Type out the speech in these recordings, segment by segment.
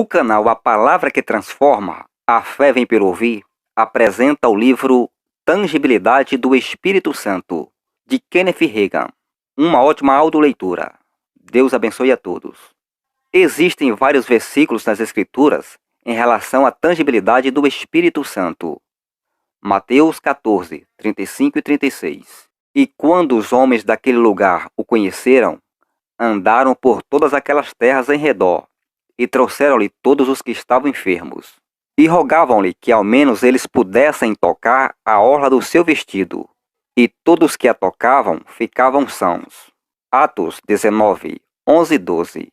O canal A Palavra que Transforma, A Fé Vem Pelo Ouvir, apresenta o livro Tangibilidade do Espírito Santo, de Kenneth Hagin. Uma ótima autoleitura. Deus abençoe a todos. Existem vários versículos nas Escrituras em relação à tangibilidade do Espírito Santo. Mateus 14, 35 e 36. E quando os homens daquele lugar o conheceram, andaram por todas aquelas terras em redor, e trouxeram-lhe todos os que estavam enfermos, e rogavam-lhe que ao menos eles pudessem tocar a orla do seu vestido, e todos que a tocavam ficavam sãos. Atos 19, 11 e 12.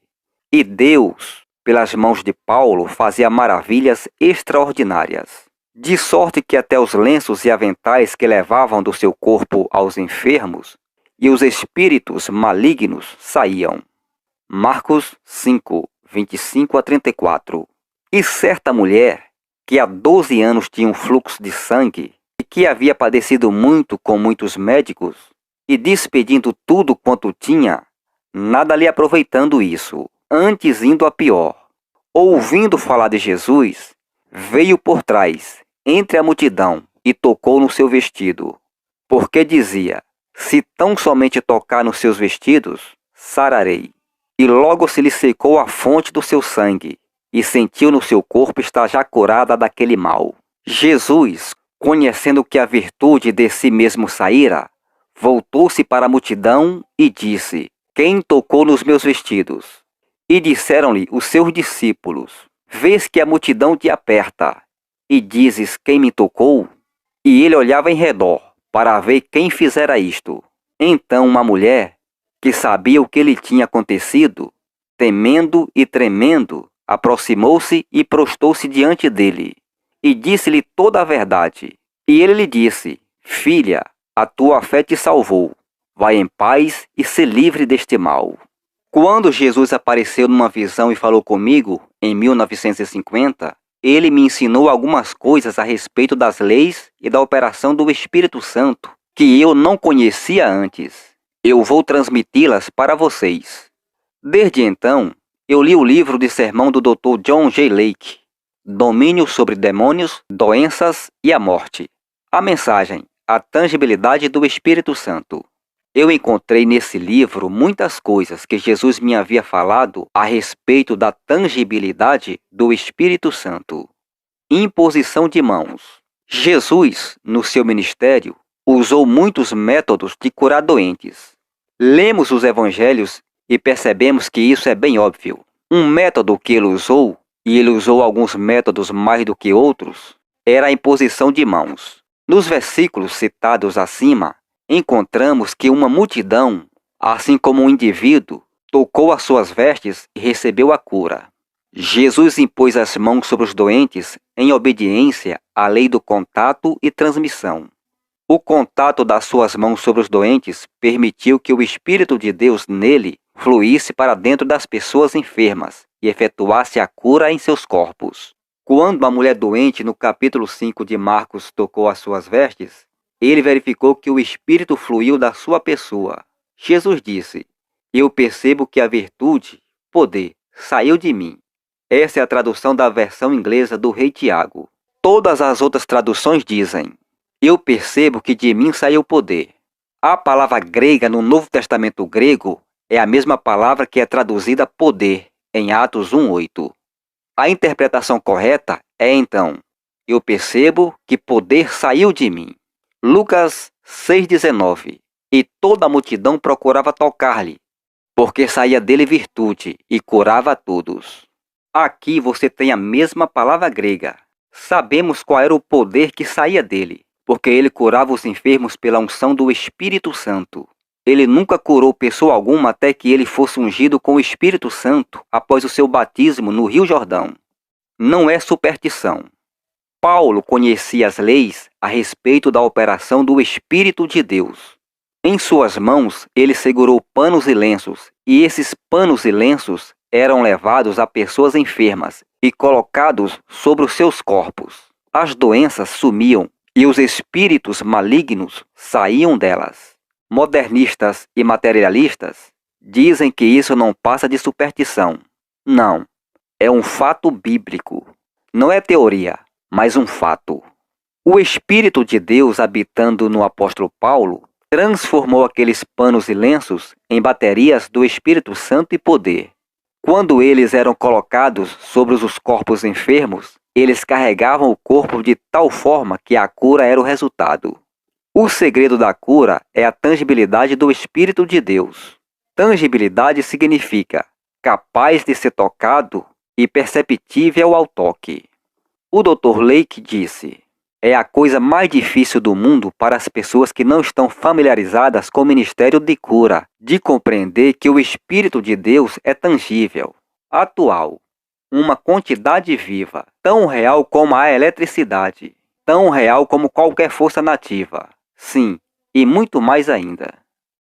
E Deus, pelas mãos de Paulo, fazia maravilhas extraordinárias, de sorte que até os lenços e aventais que levavam do seu corpo aos enfermos, e os espíritos malignos saíam. Marcos 5, 25 a 34. E certa mulher, que há 12 anos tinha um fluxo de sangue, e que havia padecido muito com muitos médicos, e despedindo tudo quanto tinha, nada lhe aproveitando isso, antes indo a pior, ouvindo falar de Jesus, veio por trás, entre a multidão, e tocou no seu vestido, porque dizia: se tão somente tocar nos seus vestidos, sararei. E logo se lhe secou a fonte do seu sangue, e sentiu no seu corpo estar já curada daquele mal. Jesus, conhecendo que a virtude de si mesmo saíra, voltou-se para a multidão e disse: quem tocou nos meus vestidos? E disseram-lhe os seus discípulos: vês que a multidão te aperta, e dizes: quem me tocou? E ele olhava em redor, para ver quem fizera isto. Então uma mulher, que sabia o que lhe tinha acontecido, temendo e tremendo, aproximou-se e prostou-se diante dele, e disse-lhe toda a verdade. E ele lhe disse: filha, a tua fé te salvou. Vai em paz e se livre deste mal. Quando Jesus apareceu numa visão e falou comigo, em 1950, ele me ensinou algumas coisas a respeito das leis e da operação do Espírito Santo, que eu não conhecia antes. Eu vou transmiti-las para vocês. Desde então, eu li o livro de sermão do Dr. John J. Lake, Domínio sobre Demônios, Doenças e a Morte. A mensagem: a tangibilidade do Espírito Santo. Eu encontrei nesse livro muitas coisas que Jesus me havia falado a respeito da tangibilidade do Espírito Santo. Imposição de mãos. Jesus, no seu ministério, usou muitos métodos de curar doentes. Lemos os evangelhos e percebemos que isso é bem óbvio. Um método que ele usou, e ele usou alguns métodos mais do que outros, era a imposição de mãos. Nos versículos citados acima, encontramos que uma multidão, assim como um indivíduo, tocou as suas vestes e recebeu a cura. Jesus impôs as mãos sobre os doentes em obediência à lei do contato e transmissão. O contato das suas mãos sobre os doentes permitiu que o Espírito de Deus nele fluísse para dentro das pessoas enfermas e efetuasse a cura em seus corpos. Quando a mulher doente no capítulo 5 de Marcos tocou as suas vestes, ele verificou que o Espírito fluiu da sua pessoa. Jesus disse: eu percebo que a virtude, poder, saiu de mim. Essa é a tradução da versão inglesa do Rei Tiago. Todas as outras traduções dizem: eu percebo que de mim saiu poder. A palavra grega no Novo Testamento grego é a mesma palavra que é traduzida poder em Atos 1:8. A interpretação correta é então: eu percebo que poder saiu de mim. Lucas 6,19. E toda a multidão procurava tocar-lhe, porque saía dele virtude e curava a todos. Aqui você tem a mesma palavra grega. Sabemos qual era o poder que saía dele, porque ele curava os enfermos pela unção do Espírito Santo. Ele nunca curou pessoa alguma até que ele fosse ungido com o Espírito Santo após o seu batismo no Rio Jordão. Não é superstição. Paulo conhecia as leis a respeito da operação do Espírito de Deus. Em suas mãos ele segurou panos e lenços, e esses panos e lenços eram levados a pessoas enfermas e colocados sobre os seus corpos. As doenças sumiam e os espíritos malignos saíam delas. Modernistas e materialistas dizem que isso não passa de superstição. Não. é um fato bíblico. Não é teoria, mas um fato. O Espírito de Deus habitando no apóstolo Paulo transformou aqueles panos e lenços em baterias do Espírito Santo e poder. Quando eles eram colocados sobre os corpos enfermos, eles carregavam o corpo de tal forma que a cura era o resultado. O segredo da cura é a tangibilidade do Espírito de Deus. Tangibilidade significa capaz de ser tocado e perceptível ao toque. O Dr. Lake disse: é a coisa mais difícil do mundo para as pessoas que não estão familiarizadas com o ministério de cura, de compreender que o Espírito de Deus é tangível, atual, uma quantidade viva, tão real como a eletricidade, tão real como qualquer força nativa. Sim, e muito mais ainda.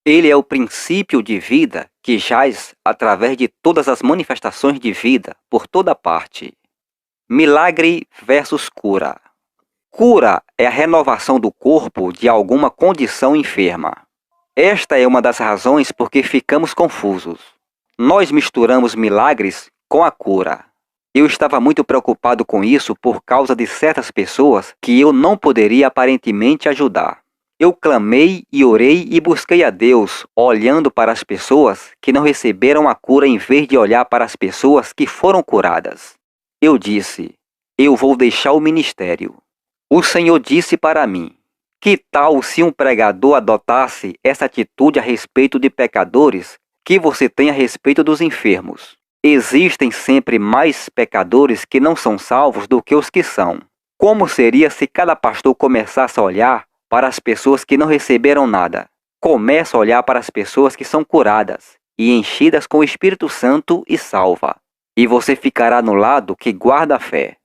Ele é o princípio de vida que jaz através de todas as manifestações de vida por toda parte. Milagre versus cura. Cura é a renovação do corpo de alguma condição enferma. Esta é uma das razões por que ficamos confusos. Nós misturamos milagres com a cura. Eu estava muito preocupado com isso por causa de certas pessoas que eu não poderia aparentemente ajudar. Eu clamei e orei e busquei a Deus, olhando para as pessoas que não receberam a cura em vez de olhar para as pessoas que foram curadas. Eu disse: eu vou deixar o ministério. O Senhor disse para mim: que tal se um pregador adotasse essa atitude a respeito de pecadores que você tem a respeito dos enfermos? Existem sempre mais pecadores que não são salvos do que os que são. Como seria se cada pastor começasse a olhar para as pessoas que não receberam nada? Começa a olhar para as pessoas que são curadas e enchidas com o Espírito Santo e salva. E você ficará no lado que guarda a fé.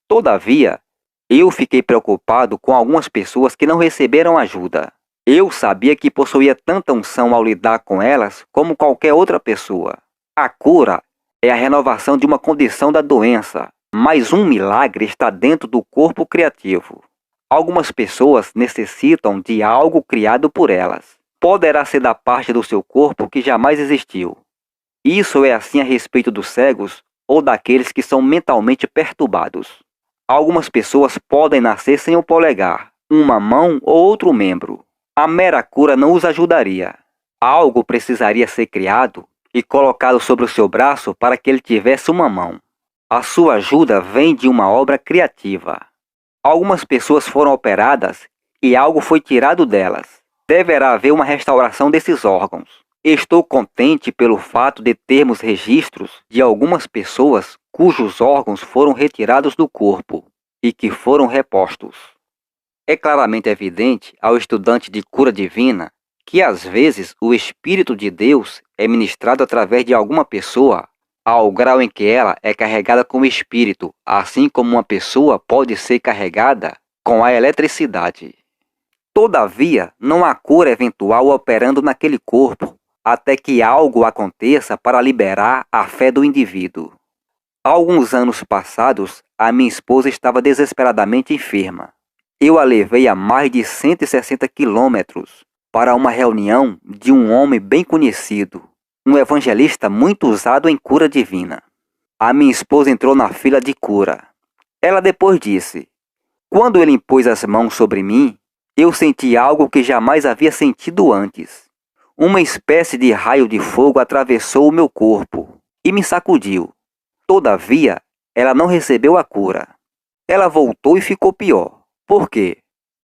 Todavia, eu fiquei preocupado com algumas pessoas que não receberam ajuda. Eu sabia que possuía tanta unção ao lidar com elas como qualquer outra pessoa. A cura é a renovação de uma condição da doença, mas um milagre está dentro do corpo criativo. Algumas pessoas necessitam de algo criado por elas. Poderá ser da parte do seu corpo que jamais existiu. Isso é assim a respeito dos cegos ou daqueles que são mentalmente perturbados. Algumas pessoas podem nascer sem o polegar, uma mão ou outro membro. A mera cura não os ajudaria. Algo precisaria ser criado e colocado sobre o seu braço para que ele tivesse uma mão. A sua ajuda vem de uma obra criativa. Algumas pessoas foram operadas e algo foi tirado delas. Deverá haver uma restauração desses órgãos. Estou contente pelo fato de termos registros de algumas pessoas cujos órgãos foram retirados do corpo e que foram repostos. É claramente evidente ao estudante de cura divina que às vezes o Espírito de Deus é ministrado através de alguma pessoa ao grau em que ela é carregada com o Espírito, assim como uma pessoa pode ser carregada com a eletricidade. Todavia, não há cura eventual operando naquele corpo, até que algo aconteça para liberar a fé do indivíduo. Há alguns anos passados, a minha esposa estava desesperadamente enferma. Eu a levei a mais de 160 quilômetros para uma reunião de um homem bem conhecido, um evangelista muito usado em cura divina. A minha esposa entrou na fila de cura. Ela depois disse: quando ele impôs as mãos sobre mim, eu senti algo que jamais havia sentido antes. Uma espécie de raio de fogo atravessou o meu corpo e me sacudiu. Todavia, ela não recebeu a cura. Ela voltou e ficou pior. Por quê?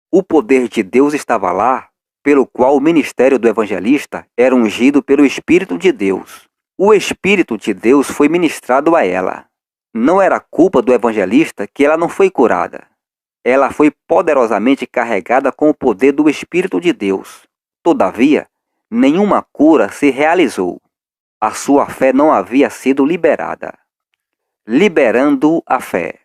O poder de Deus estava lá, pelo qual o ministério do evangelista era ungido pelo Espírito de Deus. O Espírito de Deus foi ministrado a ela. Não era culpa do evangelista que ela não foi curada. Ela foi poderosamente carregada com o poder do Espírito de Deus. Todavia, nenhuma cura se realizou. A sua fé não havia sido liberada. Liberando a fé.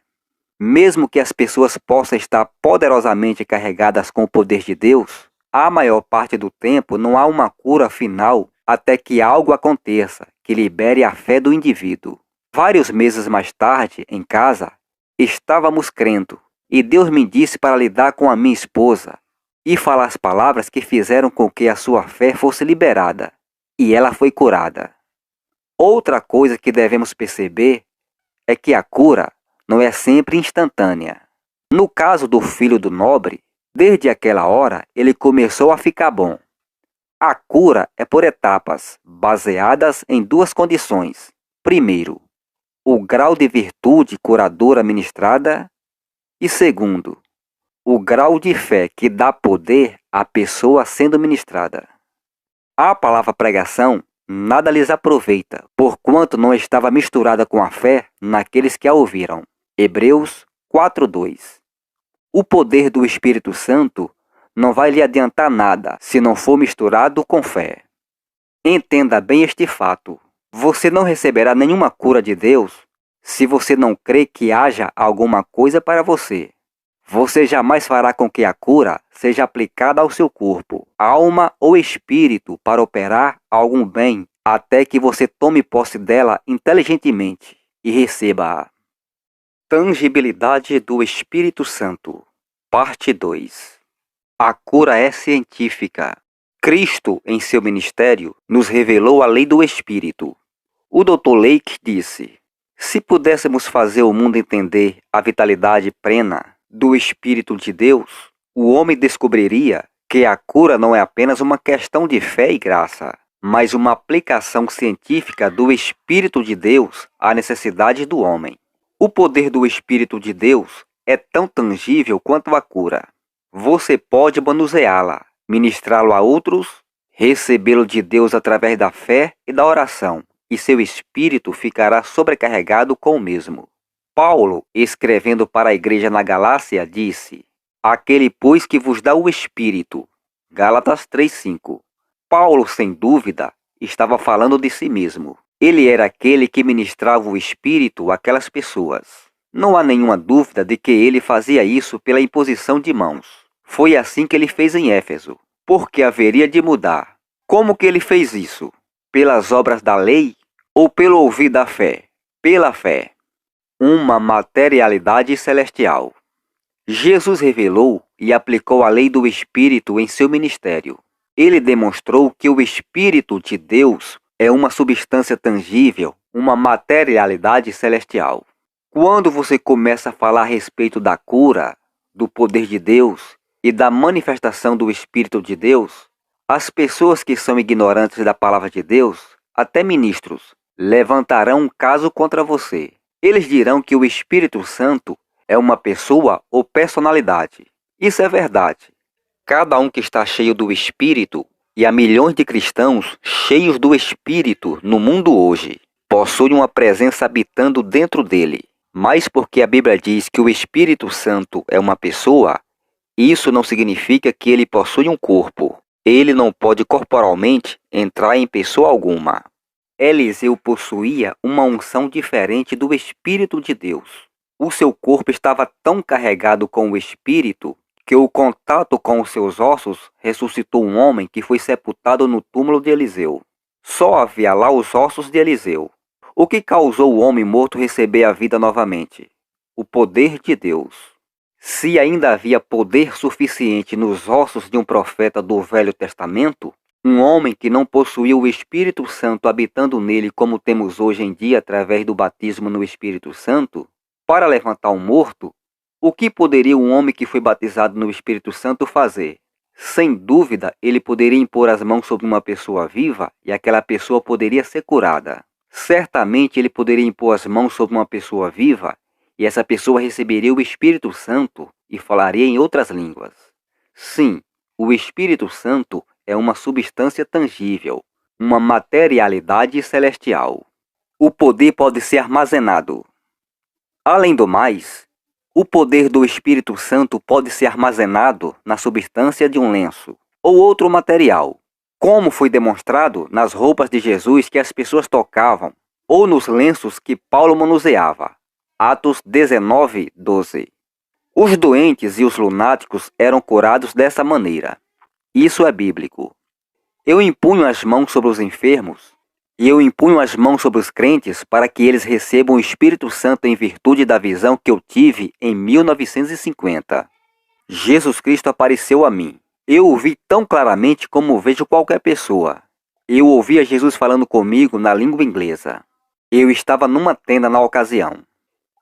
Mesmo que as pessoas possam estar poderosamente carregadas com o poder de Deus, a maior parte do tempo não há uma cura final até que algo aconteça que libere a fé do indivíduo. Vários meses mais tarde, em casa, estávamos crendo, e Deus me disse para lidar com a minha esposa e falar as palavras que fizeram com que a sua fé fosse liberada, e ela foi curada. Outra coisa que devemos perceber é que a cura não é sempre instantânea. No caso do filho do nobre, desde aquela hora ele começou a ficar bom. A cura é por etapas, baseadas em duas condições. Primeiro, o grau de virtude curadora ministrada. E segundo, o grau de fé que dá poder à pessoa sendo ministrada. A palavra pregação nada lhes aproveita, porquanto não estava misturada com a fé naqueles que a ouviram. Hebreus 4:2. O poder do Espírito Santo não vai lhe adiantar nada se não for misturado com fé. Entenda bem este fato. Você não receberá nenhuma cura de Deus se você não crê que haja alguma coisa para você. Você jamais fará com que a cura seja aplicada ao seu corpo, alma ou espírito para operar algum bem até que você tome posse dela inteligentemente e receba-a. Tangibilidade do Espírito Santo. Parte 2. A cura é científica. Cristo, em seu ministério, nos revelou a lei do Espírito. O Dr. Lake disse: se pudéssemos fazer o mundo entender a vitalidade plena do Espírito de Deus, o homem descobriria que a cura não é apenas uma questão de fé e graça, mas uma aplicação científica do Espírito de Deus à necessidade do homem. O poder do Espírito de Deus é tão tangível quanto a cura. Você pode manuseá-la, ministrá-lo a outros, recebê-lo de Deus através da fé e da oração, e seu espírito ficará sobrecarregado com o mesmo. Paulo, escrevendo para a igreja na Galácia, disse: aquele, pois, que vos dá o Espírito. Gálatas 3:5. Paulo, sem dúvida, estava falando de si mesmo. Ele era aquele que ministrava o Espírito àquelas pessoas. Não há nenhuma dúvida de que ele fazia isso pela imposição de mãos. Foi assim que ele fez em Éfeso. Por que haveria de mudar? Como que ele fez isso? Pelas obras da lei ou pelo ouvir da fé? Pela fé. Uma materialidade celestial. Jesus revelou e aplicou a lei do Espírito em seu ministério. Ele demonstrou que o Espírito de Deus é uma substância tangível, uma materialidade celestial. Quando você começa a falar a respeito da cura, do poder de Deus e da manifestação do Espírito de Deus, as pessoas que são ignorantes da palavra de Deus, até ministros, levantarão um caso contra você. Eles dirão que o Espírito Santo é uma pessoa ou personalidade. Isso é verdade. Cada um que está cheio do Espírito, e há milhões de cristãos cheios do Espírito no mundo hoje, possuem uma presença habitando dentro dele. Mas porque a Bíblia diz que o Espírito Santo é uma pessoa, isso não significa que ele possui um corpo. Ele não pode corporalmente entrar em pessoa alguma. Eliseu possuía uma unção diferente do Espírito de Deus. O seu corpo estava tão carregado com o Espírito que o contato com os seus ossos ressuscitou um homem que foi sepultado no túmulo de Eliseu. Só havia lá os ossos de Eliseu. O que causou o homem morto receber a vida novamente? O poder de Deus. Se ainda havia poder suficiente nos ossos de um profeta do Velho Testamento, um homem que não possuía o Espírito Santo habitando nele como temos hoje em dia através do batismo no Espírito Santo, para levantar um morto, o que poderia um homem que foi batizado no Espírito Santo fazer? Sem dúvida, ele poderia impor as mãos sobre uma pessoa viva e aquela pessoa poderia ser curada. Certamente ele poderia impor as mãos sobre uma pessoa viva e essa pessoa receberia o Espírito Santo e falaria em outras línguas. Sim, o Espírito Santo é uma substância tangível, uma materialidade celestial. O poder pode ser armazenado. Além do mais, o poder do Espírito Santo pode ser armazenado na substância de um lenço ou outro material, como foi demonstrado nas roupas de Jesus que as pessoas tocavam ou nos lenços que Paulo manuseava. Atos 19:12. Os doentes e os lunáticos eram curados dessa maneira. Isso é bíblico. Eu impunho as mãos sobre os enfermos e eu impunho as mãos sobre os crentes para que eles recebam o Espírito Santo em virtude da visão que eu tive em 1950. Jesus Cristo apareceu a mim. Eu o vi tão claramente como vejo qualquer pessoa. Eu ouvia Jesus falando comigo na língua inglesa. Eu estava numa tenda na ocasião.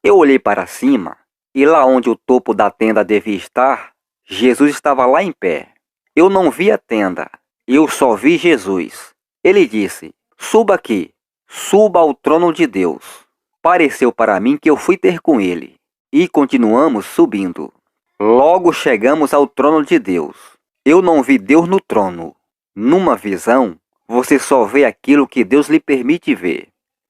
Eu olhei para cima, e lá onde o topo da tenda devia estar, Jesus estava lá em pé. Eu não vi a tenda, eu só vi Jesus. Ele disse: "Suba aqui, suba ao trono de Deus." Pareceu para mim que eu fui ter com ele, e continuamos subindo. Logo chegamos ao trono de Deus. Eu não vi Deus no trono. Numa visão, você só vê aquilo que Deus lhe permite ver.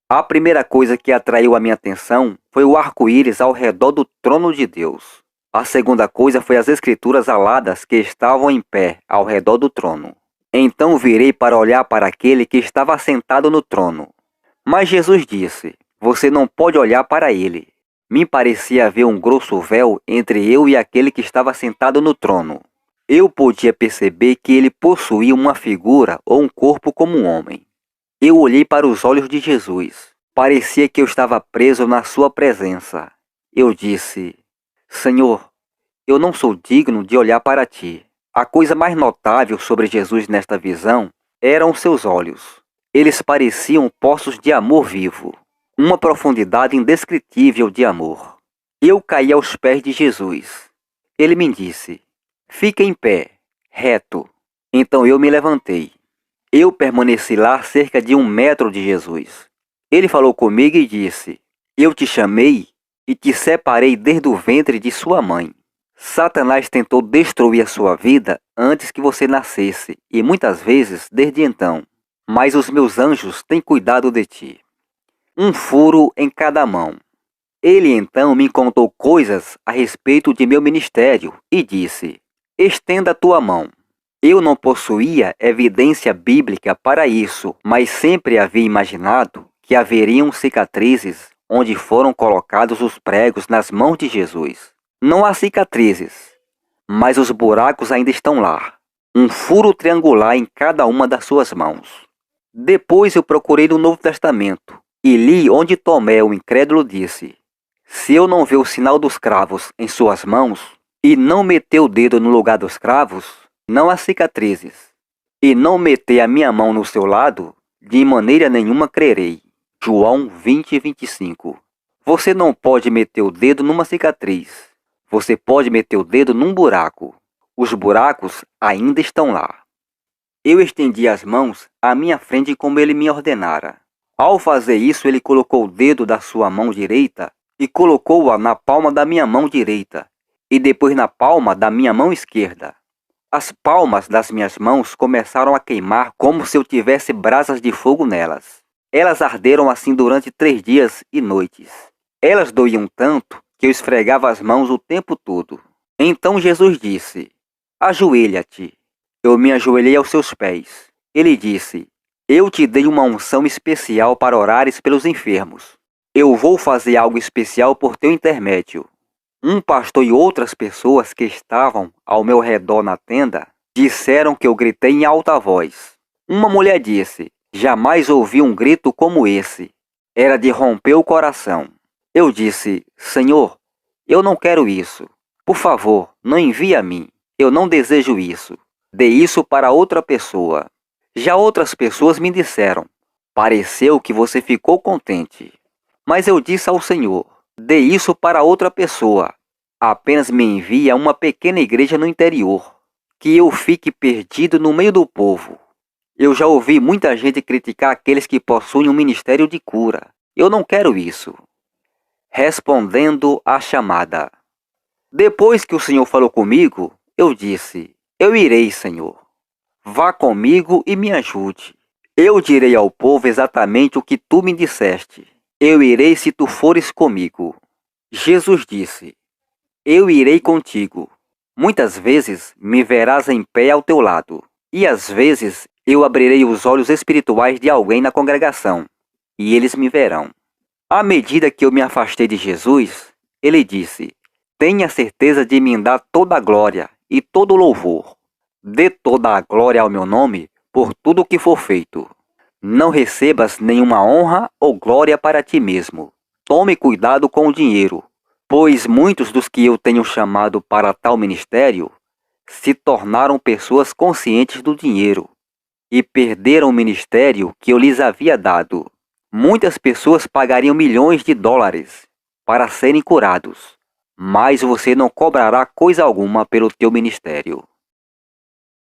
A primeira coisa que atraiu a minha atenção foi o arco-íris ao redor do trono de Deus. A segunda coisa foi as escrituras aladas que estavam em pé ao redor do trono. Então virei para olhar para aquele que estava sentado no trono. Mas Jesus disse: "Você não pode olhar para ele." Me parecia haver um grosso véu entre eu e aquele que estava sentado no trono. Eu podia perceber que ele possuía uma figura ou um corpo como um homem. Eu olhei para os olhos de Jesus. Parecia que eu estava preso na sua presença. Eu disse: "Senhor, eu não sou digno de olhar para ti." A coisa mais notável sobre Jesus nesta visão eram seus olhos. Eles pareciam poços de amor vivo, uma profundidade indescritível de amor. Eu caí aos pés de Jesus. Ele me disse: "Fica em pé, reto." Então eu me levantei. Eu permaneci lá cerca de 1 metro de Jesus. Ele falou comigo e disse: "Eu te chamei e te separei desde o ventre de sua mãe." Satanás tentou destruir a sua vida antes que você nascesse, e muitas vezes desde então. Mas os meus anjos têm cuidado de ti. Um furo em cada mão. Ele então me contou coisas a respeito de meu ministério e disse: "Estenda a tua mão." Eu não possuía evidência bíblica para isso, mas sempre havia imaginado que haveriam cicatrizes onde foram colocados os pregos nas mãos de Jesus. Não há cicatrizes, mas os buracos ainda estão lá. Um furo triangular em cada uma das suas mãos. Depois eu procurei no Novo Testamento e li onde Tomé, o incrédulo, disse: "Se eu não ver o sinal dos cravos em suas mãos e não meter o dedo no lugar dos cravos, não há cicatrizes, e não meter a minha mão no seu lado, de maneira nenhuma crerei." João 20:25. Você não pode meter o dedo numa cicatriz. Você pode meter o dedo num buraco. Os buracos ainda estão lá. Eu estendi as mãos à minha frente como ele me ordenara. Ao fazer isso, ele colocou o dedo da sua mão direita e colocou-a na palma da minha mão direita, e depois na palma da minha mão esquerda. As palmas das minhas mãos começaram a queimar como se eu tivesse brasas de fogo nelas. Elas arderam assim durante 3 dias e noites. Elas doíam tanto que eu esfregava as mãos o tempo todo. Então Jesus disse: "Ajoelha-te." Eu me ajoelhei aos seus pés. Ele disse: "Eu te dei uma unção especial para orares pelos enfermos. Eu vou fazer algo especial por teu intermédio." Um pastor e outras pessoas que estavam ao meu redor na tenda disseram que eu gritei em alta voz. Uma mulher disse: "Jamais ouvi um grito como esse." Era de romper o coração. Eu disse: "Senhor, eu não quero isso. Por favor, não envie a mim. Eu não desejo isso. Dê isso para outra pessoa." Já outras pessoas me disseram: "Pareceu que você ficou contente." Mas eu disse ao Senhor: "Dê isso para outra pessoa. Apenas me envie a uma pequena igreja no interior, que eu fique perdido no meio do povo." Eu já ouvi muita gente criticar aqueles que possuem um ministério de cura. Eu não quero isso. Respondendo à chamada. Depois que o Senhor falou comigo, eu disse: "Eu irei, Senhor. Vá comigo e me ajude. Eu direi ao povo exatamente o que tu me disseste. Eu irei se tu fores comigo." Jesus disse: "Eu irei contigo. Muitas vezes me verás em pé ao teu lado, e às vezes eu abrirei os olhos espirituais de alguém na congregação, e eles me verão." À medida que eu me afastei de Jesus, ele disse: "Tenha certeza de me dar toda a glória e todo o louvor. Dê toda a glória ao meu nome por tudo o que for feito. Não recebas nenhuma honra ou glória para ti mesmo. Tome cuidado com o dinheiro, pois muitos dos que eu tenho chamado para tal ministério se tornaram pessoas conscientes do dinheiro e perderam o ministério que eu lhes havia dado. Muitas pessoas pagariam milhões de dólares para serem curados, mas você não cobrará coisa alguma pelo teu ministério.